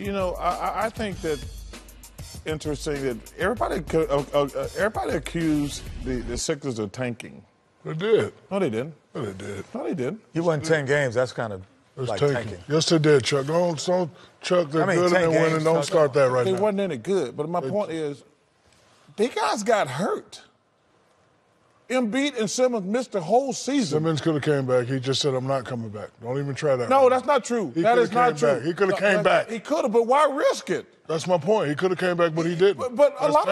I think that interesting that everybody accused the Sixers of tanking. They did. No, they didn't. No, they did. No, they didn't. You won 10 games. That's kind of like tanking. Yes, they did, Chuck. Don't Chuck, they're good 10 and games, winning. Don't start that right They now. wasn't any good. But my point is, they guys got hurt. Embiid and Simmons missed the whole season. Simmons could have came back. He just said, I'm not coming back. Don't even try that. No, that's not true. That is not true. Back. He could have came back. He could have, but why risk it? That's my point. He could have came back, but he didn't. But a lot,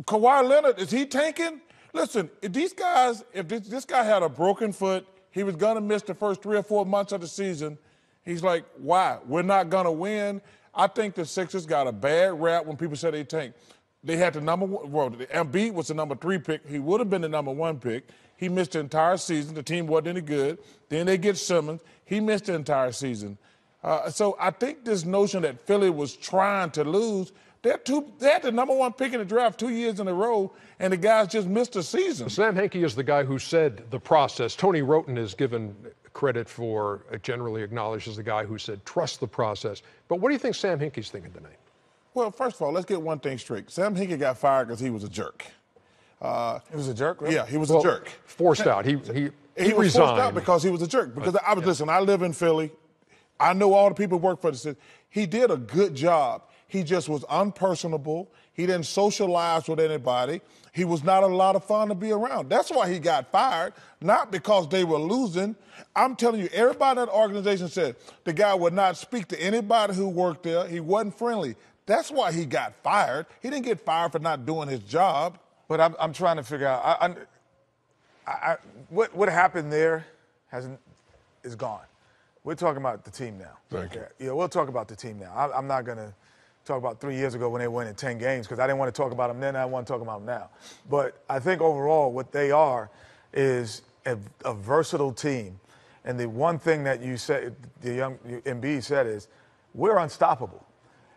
Kawhi Leonard, is he tanking? Listen, if this guy had a broken foot, he was going to miss the first 3 or 4 months of the season. He's like, why? We're not going to win. I think the Sixers got a bad rap when people say they tank. They had the number one. Well, Embiid was the number 3 pick. He would have been the number 1 pick. He missed the entire season. The team wasn't any good. Then they get Simmons. He missed the entire season. So I think this notion that Philly was trying to lose, they had the number 1 pick in the draft 2 years in a row, and the guys just missed the season. Sam Hinkie is the guy who said the process. Tony Roten is given credit for, generally acknowledged as the guy who said trust the process. But what do you think Sam Hinkie's thinking tonight? Well, first of all, let's get one thing straight. Sam Hinkie got fired because he was a jerk. He was a jerk, right? Yeah, he was a jerk. Forced out. He was resigned. forced out because he was a jerk. Because listen, I live in Philly. I know all the people who work for the city. He did a good job. He just was unpersonable. He didn't socialize with anybody. He was not a lot of fun to be around. That's why he got fired, not because they were losing. I'm telling you, everybody in that organization said the guy would not speak to anybody who worked there. He wasn't friendly. That's why he got fired. He didn't get fired for not doing his job. But I'm trying to figure out what happened there is gone. We're talking about the team now. Thank you. Yeah, we'll talk about the team now. I'm not going to talk about 3 years ago when they won in 10 games because I didn't want to talk about them then. I want to talk about them now. But I think overall what they are is a versatile team. And the one thing that you said, the young Embiid said is, we're unstoppable.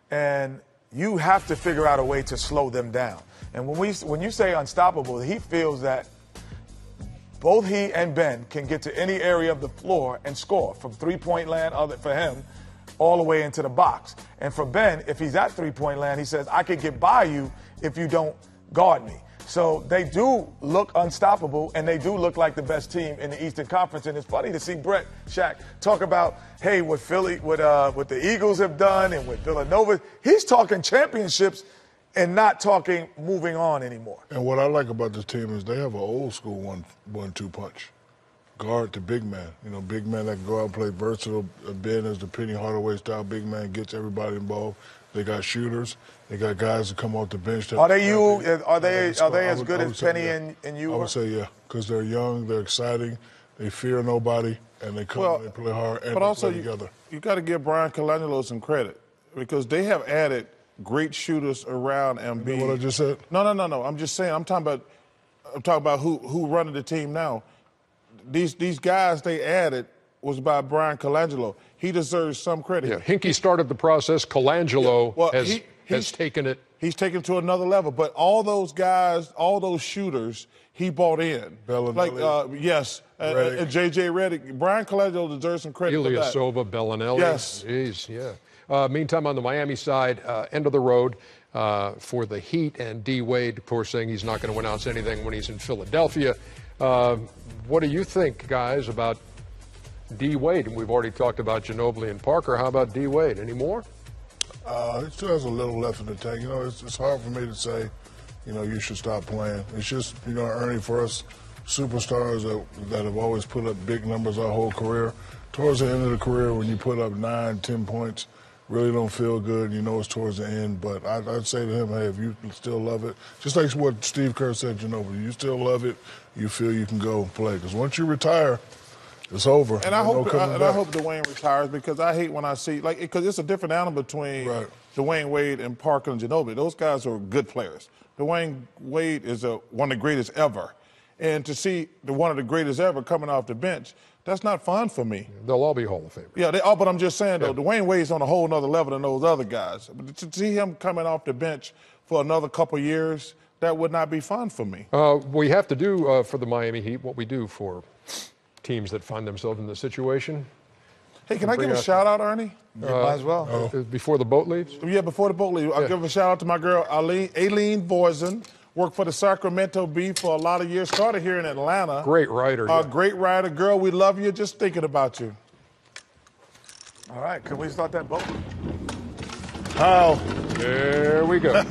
And you have to figure out a way to slow them down. And when you say unstoppable, he feels that both he and Ben can get to any area of the floor and score from three-point land for him all the way into the box. And for Ben, if he's at three-point land, he says, I could get by you if you don't guard me. So they do look unstoppable, and they do look like the best team in the Eastern Conference. And it's funny to see Brett Shaq talk about, hey, what the Eagles have done and what Villanova. He's talking championships and not talking moving on anymore. And what I like about this team is they have an old school 1-2 punch. Guard to big man. Big man that can go out and play versatile. Ben is the Penny Hardaway style big man, gets everybody involved. They got shooters. They got guys that come off the bench. Are they as good as Penny and you? I would say yeah, because they're young, they're exciting, they fear nobody, and they come and they play hard and but they also play together. You got to give Brian Colangelo some credit because they have added great shooters around Embiid. You know what I just said? No. I'm just saying. I'm talking about who running the team now. These guys they added was by Brian Colangelo. He deserves some credit. Yeah, Hinkie started the process. Colangelo has taken it. He's taken it to another level. But all those guys, all those shooters, he bought in. Bellinelli. Yes. And J.J. Redick. Brian Colangelo deserves some credit for that. Ilyasova, Bellinelli. Yes. Jeez, yeah. Meantime, on the Miami side, end of the road for the Heat, and D. Wade, of course, saying he's not going to announce anything when he's in Philadelphia. What do you think, guys, about D. Wade? And we've already talked about Ginobili and Parker. How about D. Wade? Any more? He still has a little left in the tank. It's hard for me to say, you should stop playing. It's just, Ernie, for us superstars that have always put up big numbers our whole career, towards the end of the career when you put up 9, 10 points, really don't feel good. It's towards the end. But I'd say to him, hey, if you still love it, just like what Steve Kerr said, you still love it, you feel you can go and play. Because once you retire, it's over. And I hope Dwayne retires because I hate when I see because it's a different animal between Dwayne Wade and Parker and Ginobili. Those guys are good players. Dwayne Wade is one of the greatest ever, and to see one of the greatest ever coming off the bench, that's not fun for me. They'll all be Hall of Famers. Yeah, but I'm just saying though, Dwayne Wade's on a whole nother level than those other guys. But to see him coming off the bench for another couple years, that would not be fun for me. We have to do for the Miami Heat what we do for teams that find themselves in this situation. Hey, can I give a shout out, Ernie? Might as well. Before the boat leaves? Yeah, before the boat leave, I'll give a shout out to my girl, Aileen Voisin. Worked for the Sacramento Bee for a lot of years. Started here in Atlanta. Great writer. Yeah. Great writer. Girl, we love you. Just thinking about you. All right, can we start that boat? Hal, There we go.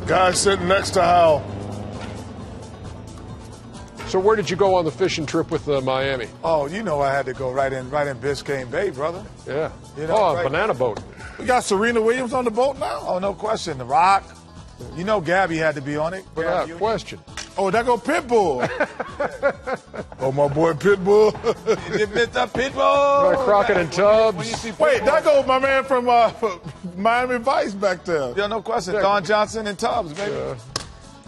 guy sitting next to Hal. So where did you go on the fishing trip with Miami? Oh, you know I had to go right in Biscayne Bay, brother. Yeah. You know, right. Banana boat. We got Serena Williams on the boat now. Oh, no question. The Rock. You know Gabby had to be on it. Without Gabby, question. Oh, there go Pitbull. Oh, my boy Pitbull. Mr. Pitbull. Crockett and Tubbs. Wait, there go my man from Miami Vice back there. Yeah, no question. Don Johnson and Tubbs, baby.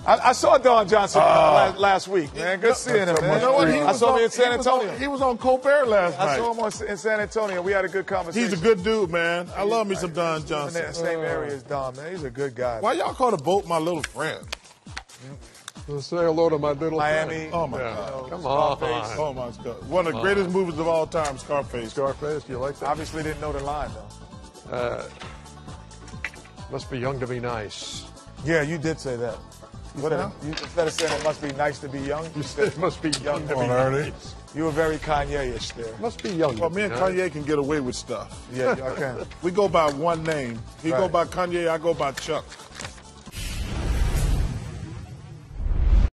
I saw Don Johnson last week, man. Good seeing him, man. You know what? I saw him in San Antonio. He was on Colbert last I night. saw him in San Antonio. We had a good conversation. He's a good dude, man. I love me some Don in Johnson. the same area as Don, man. He's a good guy. Why y'all call the boat my little friend? Let's say hello to my little Miami. friend. Oh, my Yeah. God. Come on. Oh, my God. One of the greatest movies of all time, Scarface. Scarface, do you like that? Obviously didn't know the line, though. Must be young to be nice. Yeah, you did say that. Instead of saying it must be nice to be young, you said It must be young to Come be on, Ernie. nice. you were very Kanye-ish there. Must be young. Well, to me be and nice. Kanye can get away with stuff. Yeah, I can. We go by one name. He go Right. by Kanye, I go by Chuck.